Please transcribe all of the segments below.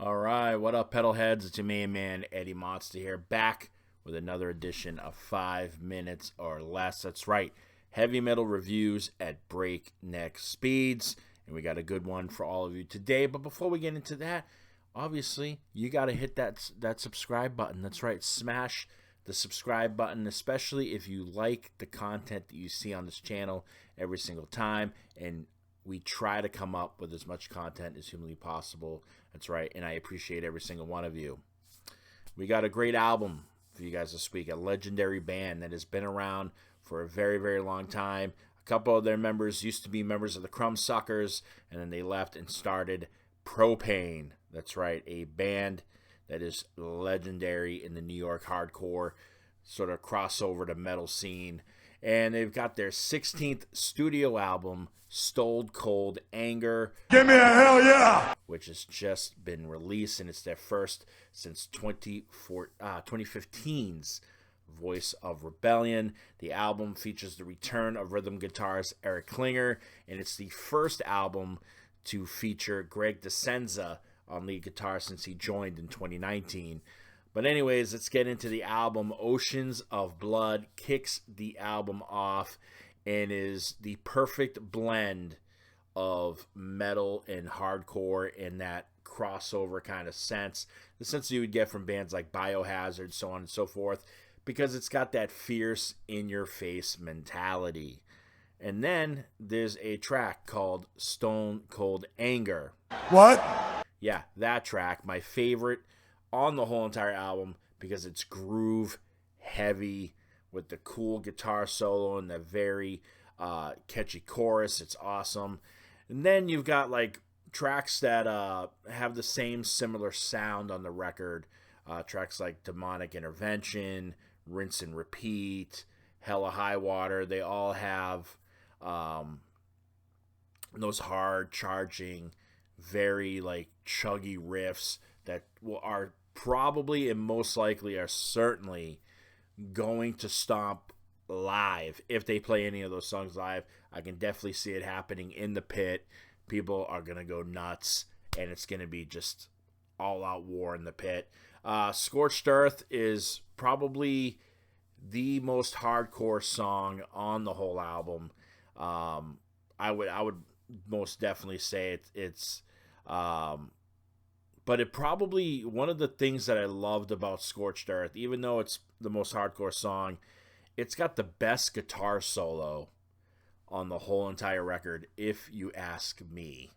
All right, what up, pedal heads? It's your main man, Eddie Monster here, back with another edition of 5 minutes or less. That's right, heavy metal reviews at breakneck speeds, and we got a good one for all of you today. But before we get into that, obviously, you got to hit that subscribe button. That's right, smash the subscribe button, especially if you like the content that you see on this channel every single time. And we try to come up with as much content as humanly possible. That's right, and I appreciate every single one of you. We got a great album for you guys this week, a legendary band that has been around for a very, very long time. A couple of their members used to be members of the Crumbsuckers, and then they left and started Propane. That's right, a band that is legendary in the New York hardcore sort of crossover to metal scene. And they've got their 16th studio album, Stone Cold Anger. Give me a hell yeah! Which has just been released, and it's their first since 2015's Voice of Rebellion. The album features the return of rhythm guitarist Eric Klinger, and it's the first album to feature Greg DeSenza on lead guitar since he joined in 2019. But anyways, let's get into the album. Oceans of Blood kicks the album off and is the perfect blend of metal and hardcore in that crossover kind of sense. The sense you would get from bands like Biohazard, so on and so forth, because it's got that fierce, in-your-face mentality. And then there's a track called Stone Cold Anger. What? Yeah, that track, my favorite on the whole entire album, because it's groove heavy with the cool guitar solo and the very catchy chorus. It's awesome. And then you've got like tracks that have the same similar sound on the record. Tracks like Demonic Intervention, Rinse and Repeat, Hella High Water. They all have those hard charging, very like chuggy riffs that are probably and most likely are certainly going to stomp live. If they play any of those songs live, I can definitely see it happening in the pit. People are going to go nuts, and it's going to be just all-out war in the pit. Scorched Earth is probably the most hardcore song on the whole album. I would most definitely say it's but it probably, one of the things that I loved about Scorched Earth, even though it's the most hardcore song, it's got the best guitar solo on the whole entire record, if you ask me.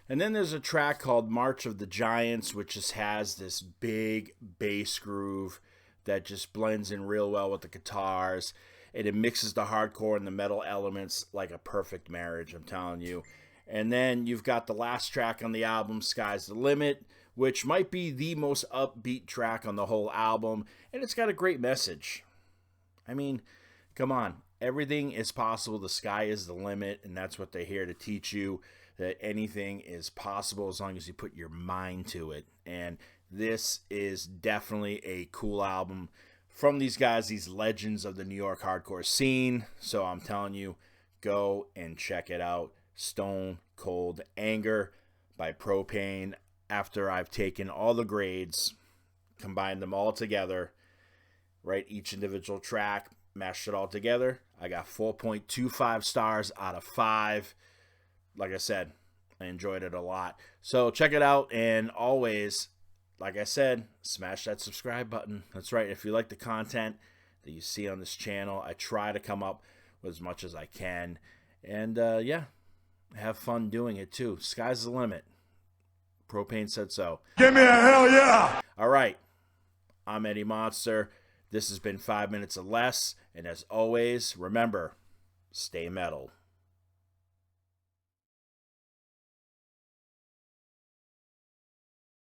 And then there's a track called March of the Giants, which just has this big bass groove that just blends in real well with the guitars, and it mixes the hardcore and the metal elements like a perfect marriage, I'm telling you. And then you've got the last track on the album, Sky's the Limit, which might be the most upbeat track on the whole album, and it's got a great message. I mean, come on. Everything is possible. The sky is the limit, and that's what they're here to teach you, that anything is possible as long as you put your mind to it. And this is definitely a cool album from these guys, these legends of the New York hardcore scene. So I'm telling you, go and check it out. Stone Cold Anger by Propane. After I've taken all the grades, combined them all together, right, each individual track, mashed it all together, I got 4.25 stars out of 5. Like I said, I enjoyed it a lot. So check it out, and always, like I said, smash that subscribe button. That's right. If you like the content that you see on this channel, I try to come up with as much as I can. And yeah, have fun doing it too. Sky's the limit. Propane said so. Give me a hell yeah! All right. I'm Eddie Monster. This has been 5 minutes or less. And as always, remember, stay metal.